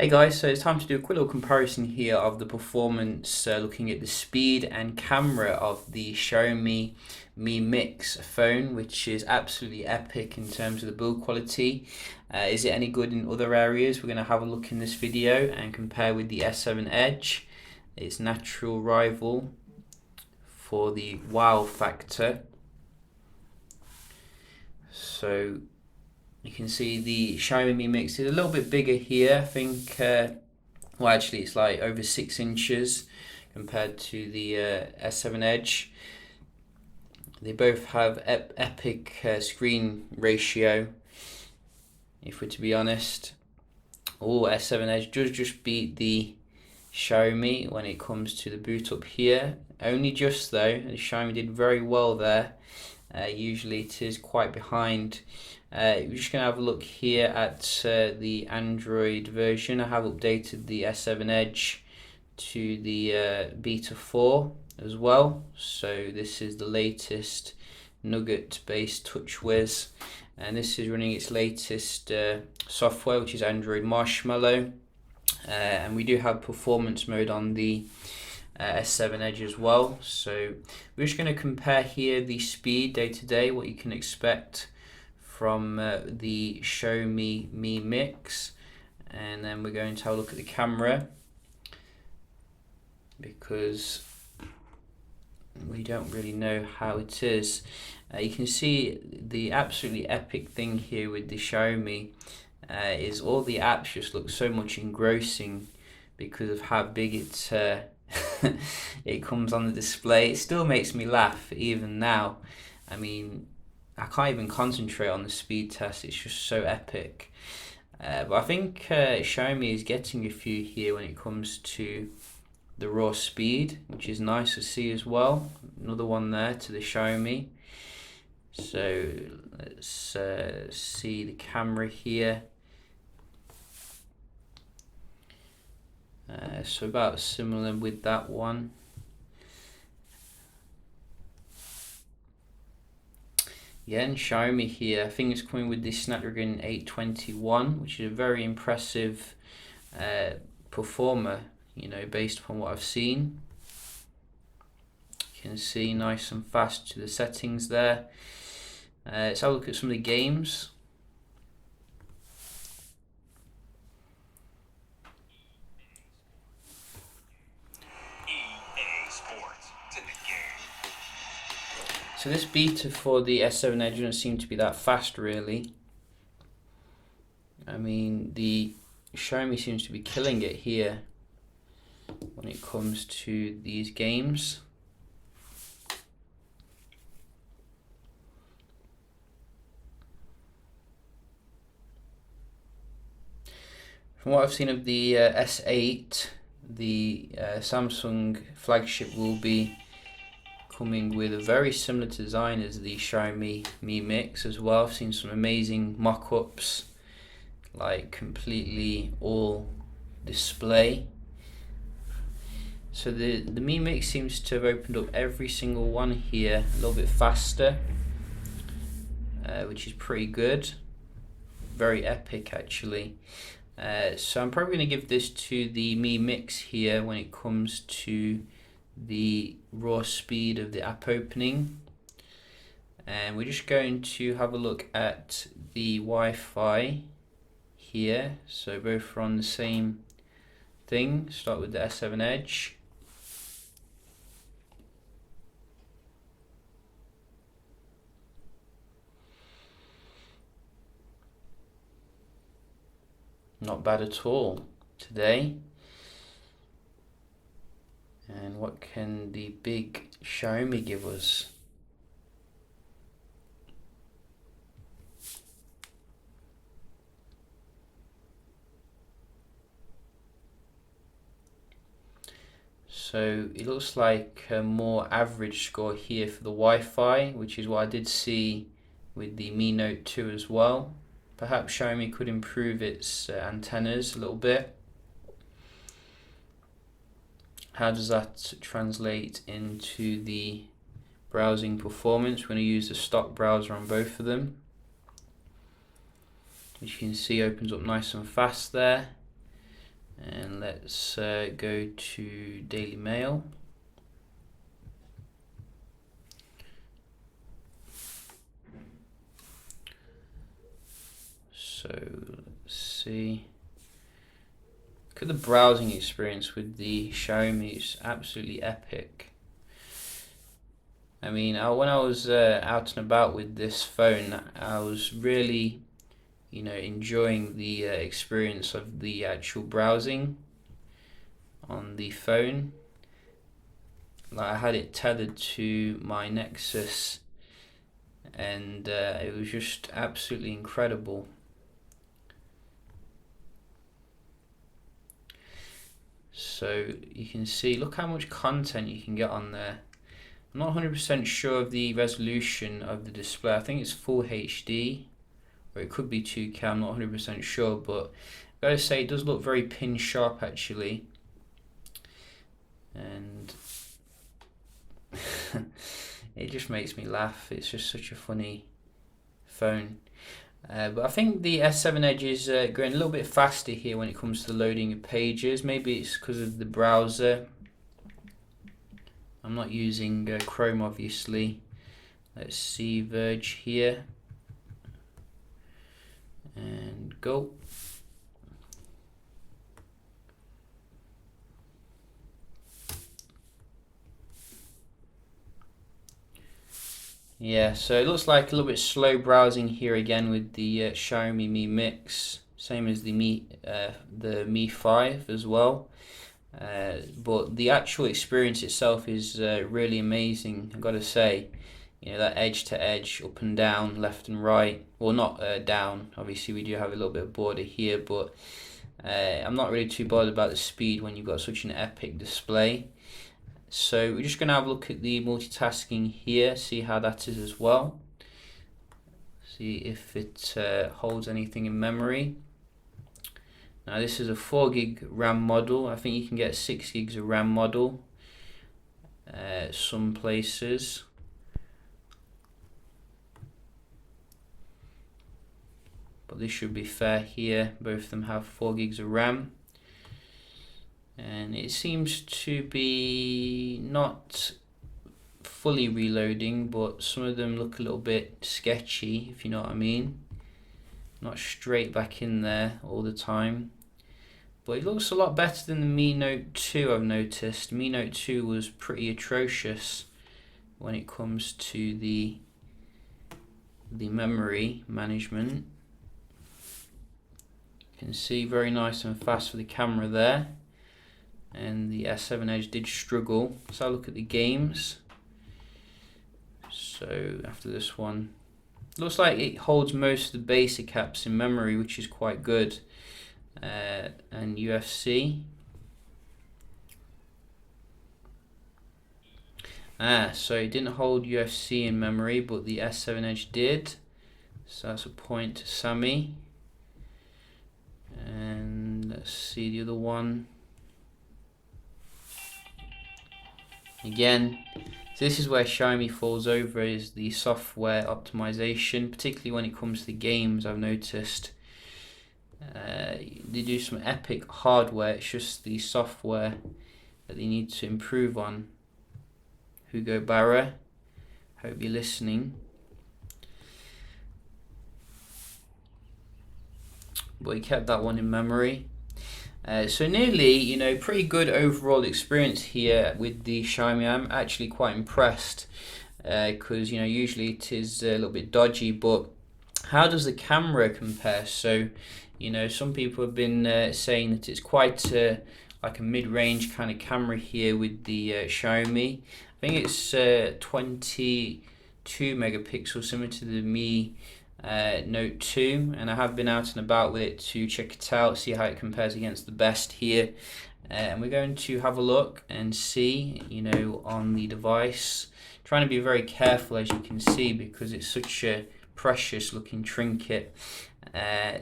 Hey guys, so it's time to do a quick little comparison here of the performance, looking at the speed and camera of the Xiaomi Mi Mix phone, which is absolutely epic in terms of the build quality. Is it any good in other areas? We're going to have a look in this video and compare with the S7 Edge, its natural rival for the wow factor. So you can see the Xiaomi Mi Mix is a little bit bigger here. I think, well, actually, it's like over 6 inches compared to the S7 Edge. They both have epic screen ratio, if we're to be honest. Oh, S7 Edge does just beat the Xiaomi when it comes to the boot up here. Only just though, the Xiaomi did very well there. Usually it is quite behind. We're just going to have a look here at the Android version. I have updated the S7 Edge to the Beta 4 as well. So this is the latest Nugget based TouchWiz, and this is running its latest software, which is Android Marshmallow. And we do have performance mode on the S7 Edge as well. So we're just going to compare here the speed day to day, what you can expect from the Xiaomi Mi Mix, and then we're going to have a look at the camera because we don't really know how it is. You can see the absolutely epic thing here with the Xiaomi is all the apps just look so much engrossing because of how big it it comes on the display. It still makes me laugh even now. I mean, I can't even concentrate on the speed test, it's just so epic. But I think Xiaomi is getting a few here when it comes to the raw speed, which is nice to see as well. Another one there to the Xiaomi. So let's see the camera here. So about similar with that one. Yeah, and Xiaomi here, I think it's coming with the Snapdragon 821, which is a very impressive performer, you know, based upon what I've seen. You can see nice and fast to the settings there. Let's have a look at some of the games. So this beta for the S7 Edge doesn't seem to be that fast really. I mean, the Xiaomi seems to be killing it here when it comes to these games. From what I've seen of the S8, the Samsung flagship will be coming with a very similar design as the Xiaomi Mi Mix as well. I've seen some amazing mock-ups, like completely all display. So the Mi Mix seems to have opened up every single one here a little bit faster, which is pretty good. Very epic actually. So I'm probably going to give this to the Mi Mix here when it comes to the raw speed of the app opening. And we're just going to have a look at the Wi-Fi here. So both are on the same thing. Start with the S7 Edge. Not bad at all today. And what can the big Xiaomi give us? So it looks like a more average score here for the Wi-Fi, which is what I did see with the Mi Note 2 as well. Perhaps Xiaomi could improve its antennas a little bit. How does that translate into the browsing performance? We're going to use the stock browser on both of them. As you can see, opens up nice and fast there. And let's go to Daily Mail. So let's see. Look at the browsing experience with the Xiaomi. It's absolutely epic. I mean, when I was out and about with this phone, I was really, enjoying the experience of the actual browsing on the phone. Like, I had it tethered to my Nexus, and it was just absolutely incredible. So you can see, look how much content you can get on there. I'm not 100% sure of the resolution of the display. I think it's full HD, or it could be 2K. I'm not 100% sure, but I gotta say it does look very pin sharp actually. And it just makes me laugh. It's just such a funny phone. But I think the S7 Edge is going a little bit faster here when it comes to loading of pages. Maybe it's because of the browser. I'm not using Chrome, obviously. Let's see Verge here. And go. Yeah, so it looks like a little bit slow browsing here again with the Xiaomi Mi Mix, same as the Mi 5 as well. But the actual experience itself is really amazing. I've got to say, that edge to edge, up and down, left and right. Well, not down. Obviously, we do have a little bit of border here, but I'm not really too bothered about the speed when you've got such an epic display. So we're just going to have a look at the multitasking here, see how that is as well. See if it holds anything in memory. Now this is a 4 gig RAM model. I think you can get 6 gigs of RAM model some places. But this should be fair here. Both of them have 4 gigs of RAM. And it seems to be not fully reloading, but some of them look a little bit sketchy, if you know what I mean. Not straight back in there all the time. But it looks a lot better than the Mi Note 2, I've noticed. Mi Note 2 was pretty atrocious when it comes to the memory management. You can see very nice and fast for the camera there. And the S7 Edge did struggle. So I'll look at the games. So after this one, looks like it holds most of the basic apps in memory, which is quite good. And UFC. So it didn't hold UFC in memory, but the S7 Edge did. So that's a point to Sammy. And let's see the other one. Again, so this is where Xiaomi falls over, is the software optimization, particularly when it comes to the games. I've noticed they do some epic hardware, it's just the software that they need to improve on. Hugo Barra, hope you're listening. But he kept that one in memory. So nearly, pretty good overall experience here with the Xiaomi. I'm actually quite impressed because, usually it is a little bit dodgy, but how does the camera compare? So, some people have been saying that it's quite like a mid-range kind of camera here with the Xiaomi. I think it's 22 megapixels, similar to the Mi Note 2, and I have been out and about with it to check it out, see how it compares against the best here, and we're going to have a look and see, on the device. Trying to be very careful, as you can see, because it's such a precious looking trinket.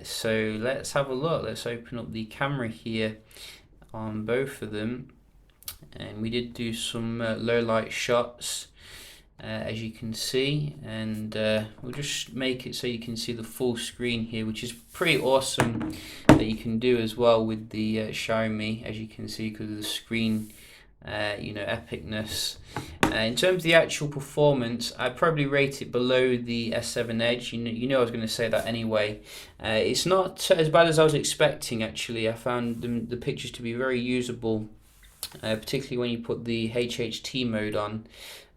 So let's have a look. Let's open up the camera here on both of them, and we did do some low light shots. as you can see, and we'll just make it so you can see the full screen here, which is pretty awesome that you can do as well with the Xiaomi, as you can see, because of the screen epicness. In terms of the actual performance, I'd probably rate it below the S7 Edge. You know I was going to say that anyway. It's not as bad as I was expecting, actually. I found the pictures to be very usable, particularly when you put the HHT mode on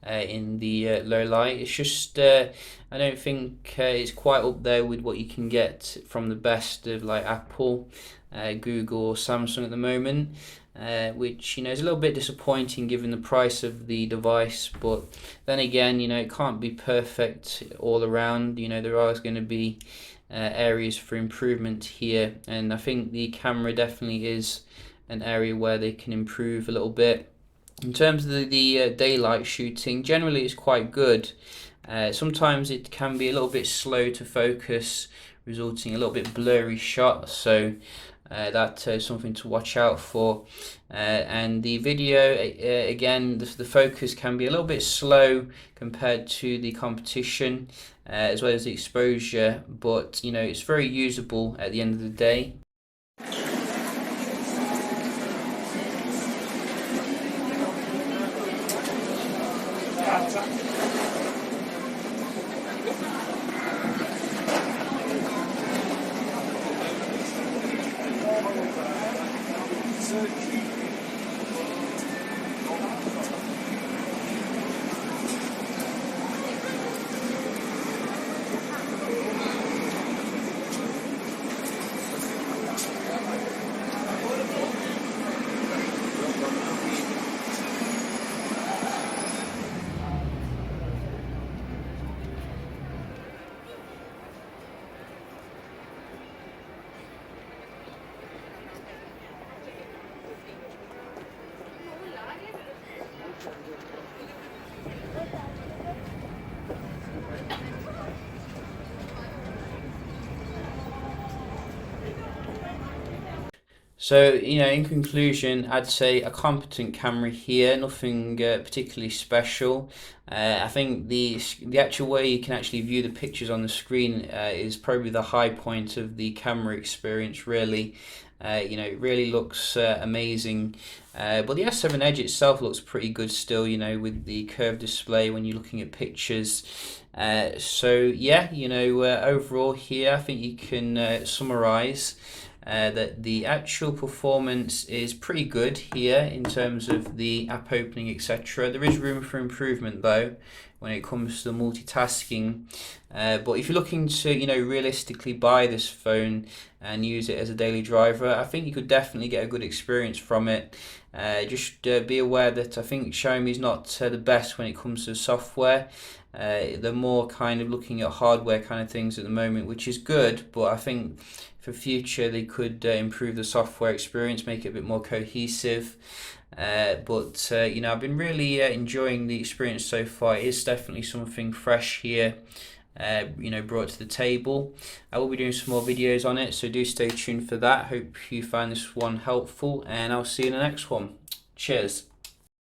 in the low light. It's just I don't think it's quite up there with what you can get from the best of like Apple, Google or Samsung at the moment. Which is a little bit disappointing given the price of the device, but then again, it can't be perfect all around. There are going to be areas for improvement here, and I think the camera definitely is an area where they can improve a little bit. In terms of the daylight shooting, generally it's quite good. Sometimes it can be a little bit slow to focus, resulting in a little bit blurry shot, so that's something to watch out for. And the video, again, the focus can be a little bit slow compared to the competition, as well as the exposure, but it's very usable at the end of the day. So, in conclusion, I'd say a competent camera here, nothing particularly special. I think the actual way you can actually view the pictures on the screen is probably the high point of the camera experience, really. It really looks amazing. But the S7 Edge itself looks pretty good still, with the curved display when you're looking at pictures. Overall here, I think you can summarize that the actual performance is pretty good here in terms of the app opening, etc. There is room for improvement though when it comes to the multitasking. But if you're looking to realistically buy this phone and use it as a daily driver, I think you could definitely get a good experience from it. Just be aware that I think Xiaomi is not the best when it comes to software. They're more kind of looking at hardware kind of things at the moment, which is good, but I think for future they could improve the software experience, make it a bit more cohesive. I've been really enjoying the experience so far. It is definitely something fresh here, brought to the table. I will be doing some more videos on it, so do stay tuned for that. Hope you find this one helpful, and I'll see you in the next one. Cheers.